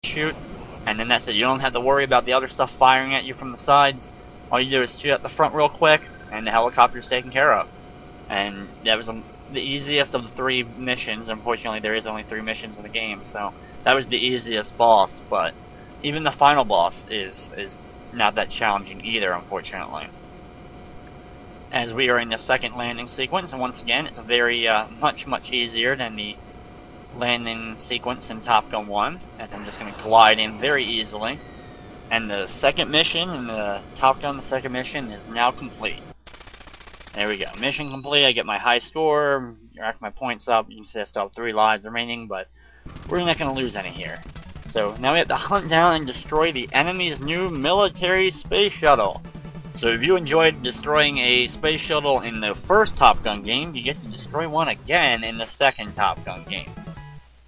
shoot, and then that's it. You don't have to worry about the other stuff firing at you from the sides. All you do is shoot at the front real quick, and the helicopter's taken care of. And that was the easiest of the 3 missions. Unfortunately, there is only 3 missions in the game, so that was the easiest boss. But even the final boss is not that challenging either, unfortunately. As we are in the second landing sequence, and once again, it's very much easier than the landing sequence in Top Gun 1, as I'm just going to glide in very easily. And the second mission in the Top Gun, the second mission is now complete. There we go. Mission complete. I get my high score. Rack my points up. You can see I still have 3 lives remaining, but we're not going to lose any here. So now we have to hunt down and destroy the enemy's new military space shuttle. So if you enjoyed destroying a space shuttle in the first Top Gun game, you get to destroy one again in the second Top Gun game.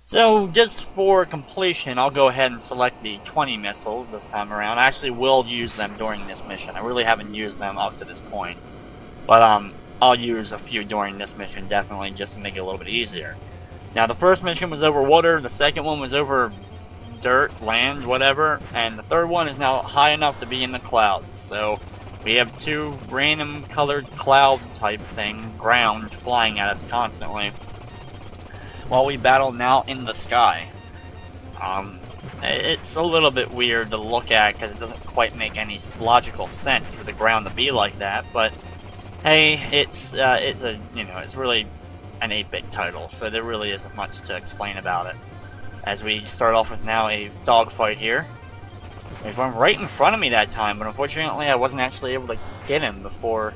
So just for completion, I'll go ahead and select the 20 missiles this time around. I actually will use them during this mission. I really haven't used them up to this point. But I'll use a few during this mission, definitely, just to make it a little bit easier. Now, the first mission was over water, the second one was over dirt, land, whatever, and the third one is now high enough to be in the clouds. So we have 2 random colored cloud type thing, ground, flying at us constantly, while we battle now in the sky. It's a little bit weird to look at, because it doesn't quite make any logical sense for the ground to be like that, but hey, it's really an 8-bit title, so there really isn't much to explain about it. As we start off with now a dogfight here. He went right in front of me that time, but unfortunately I wasn't actually able to get him before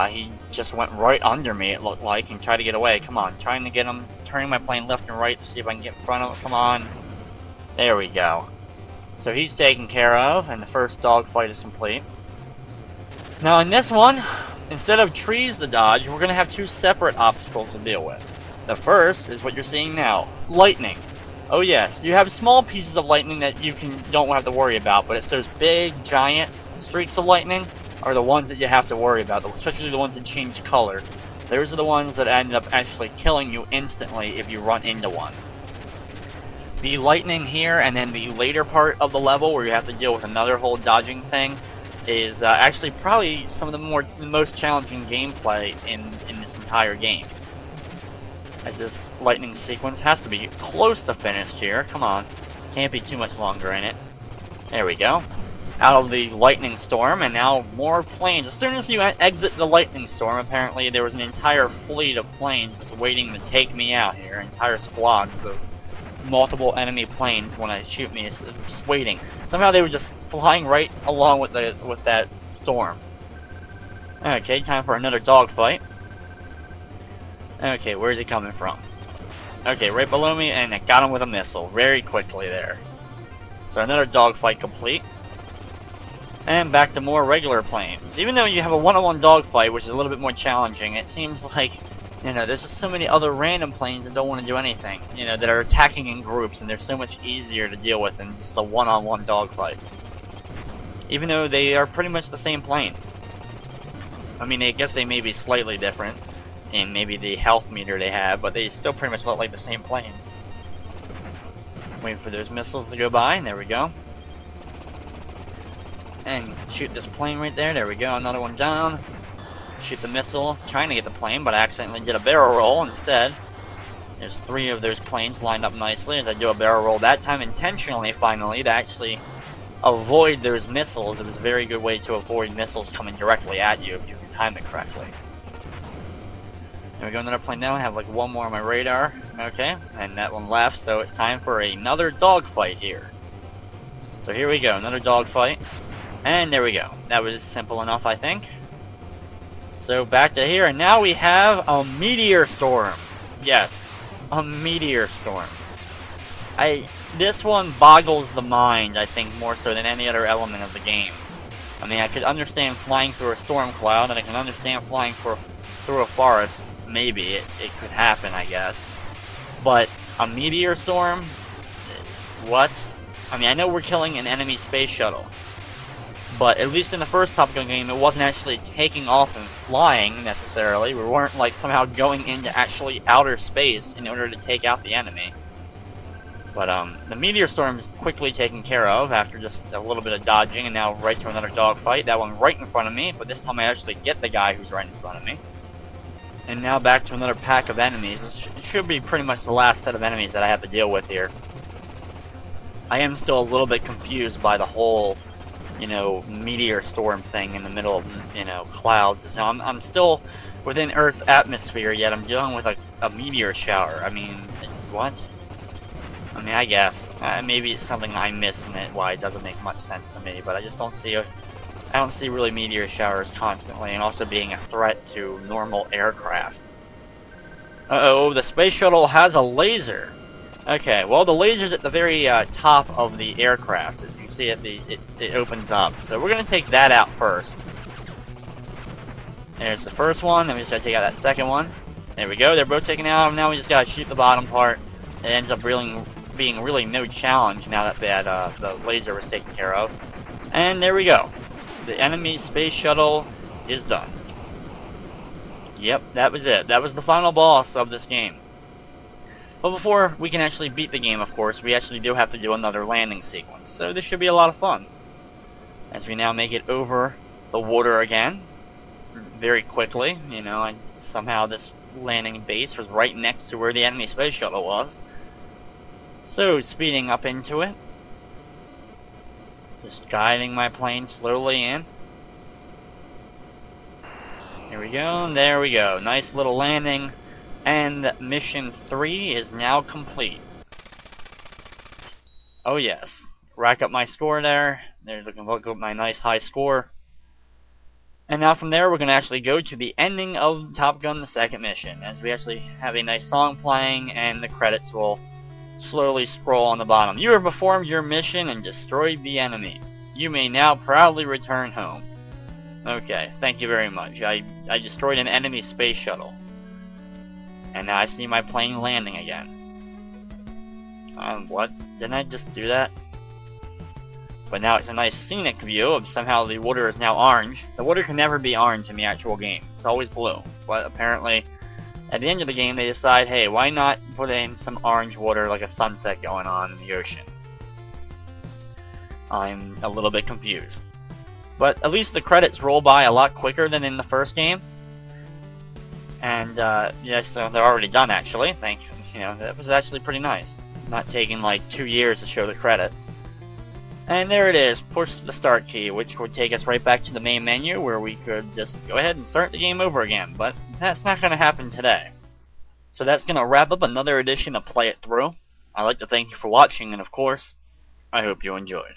he just went right under me, it looked like, and tried to get away. Come on, trying to get him, turning my plane left and right to see if I can get in front of him. Come on. There we go. So he's taken care of, and the first dogfight is complete. Now in this one, instead of trees to dodge, we're going to have 2 separate obstacles to deal with. The first is what you're seeing now, lightning. Oh yes, you have small pieces of lightning that you don't have to worry about, but it's those big, giant streaks of lightning are the ones that you have to worry about, especially the ones that change color. Those are the ones that end up actually killing you instantly if you run into one. The lightning here, and then the later part of the level where you have to deal with another whole dodging thing, is actually probably some of the most challenging gameplay in this entire game. As this lightning sequence has to be close to finished here. Come on. Can't be too much longer in it. There we go. Out of the lightning storm, and now more planes. As soon as you exit the lightning storm, apparently there was an entire fleet of planes waiting to take me out here. Entire squads of multiple enemy planes want to shoot me, just waiting. Somehow they were just flying right along with that storm. Okay, time for another dogfight. Okay, where's he coming from? Okay, right below me, and I got him with a missile very quickly there. So another dogfight complete. And back to more regular planes. Even though you have a one-on-one dogfight, which is a little bit more challenging, it seems like, there's just so many other random planes that don't want to do anything, that are attacking in groups, and they're so much easier to deal with than just the one-on-one dogfights. Even though they are pretty much the same plane. I mean, I guess they may be slightly different in maybe the health meter they have, but they still pretty much look like the same planes. Waiting for those missiles to go by, and there we go. And shoot this plane right there, there we go, another one down. Shoot the missile, trying to get the plane, but I accidentally did a barrel roll instead. There's 3 of those planes lined up nicely as I do a barrel roll, that time intentionally, finally, to actually avoid those missiles. It was a very good way to avoid missiles coming directly at you if you can time it correctly. There we go, another plane down. I have like one more on my radar. Okay, and that one left, so it's time for another dogfight here. So here we go, another dogfight. And there we go. That was simple enough, I think. So back to here, and now we have a Meteor Storm. Yes, a Meteor Storm. This one boggles the mind, I think, more so than any other element of the game. I mean, I could understand flying through a storm cloud, and I can understand flying through a forest. Maybe it could happen, I guess. But a Meteor Storm? What? I mean, I know we're killing an enemy space shuttle. But at least in the first Top Gun game, it wasn't actually taking off and flying, necessarily. We weren't, like, somehow going into actually outer space in order to take out the enemy. But the Meteor Storm is quickly taken care of after just a little bit of dodging, and now right to another dogfight. That one right in front of me, but this time I actually get the guy who's right in front of me. And now back to another pack of enemies. This should be pretty much the last set of enemies that I have to deal with here. I am still a little bit confused by the whole, you know, Meteor Storm thing in the middle of, you know, clouds. So I'm still within Earth's atmosphere, yet I'm dealing with a meteor shower. I mean, what? I mean, I guess. Maybe it's something I miss in it, why it doesn't make much sense to me, but I just don't see I don't see really meteor showers constantly, and also being a threat to normal aircraft. Uh-oh, the space shuttle has a laser! Okay, well, the laser's at the very top of the aircraft. As you can see, it opens up. So we're going to take that out first. There's the first one, then we just got to take out that second one. There we go, they're both taken out, and now we just got to shoot the bottom part. It ends up being really no challenge now that the laser was taken care of. And there we go. The enemy space shuttle is done. Yep, that was it. That was the final boss of this game. But before we can actually beat the game, of course, we actually do have to do another landing sequence. So this should be a lot of fun. As we now make it over the water again. Very quickly, you know, and somehow this landing base was right next to where the enemy space shuttle was. So, speeding up into it. Just guiding my plane slowly in. Here we go, and there we go. Nice little landing. And mission 3 is now complete. Oh yes. Rack up my score there. There's looking at my nice high score. And now from there, we're going to actually go to the ending of Top Gun: The Second Mission, as we actually have a nice song playing, and the credits will slowly scroll on the bottom. You have performed your mission and destroyed the enemy. You may now proudly return home. Okay, thank you very much. I destroyed an enemy space shuttle. And now I see my plane landing again. What? Didn't I just do that? But now it's a nice scenic view of somehow the water is now orange. The water can never be orange in the actual game. It's always blue. But apparently, at the end of the game, they decide, hey, why not put in some orange water like a sunset going on in the ocean? I'm a little bit confused. But at least the credits roll by a lot quicker than in the first game. And, yes, so they're already done, actually. That was actually pretty nice. Not taking, like, 2 years to show the credits. And there it is, push the start key, which would take us right back to the main menu, where we could just go ahead and start the game over again. But that's not going to happen today. So that's going to wrap up another edition of Play It Through. I'd like to thank you for watching, and of course, I hope you enjoyed.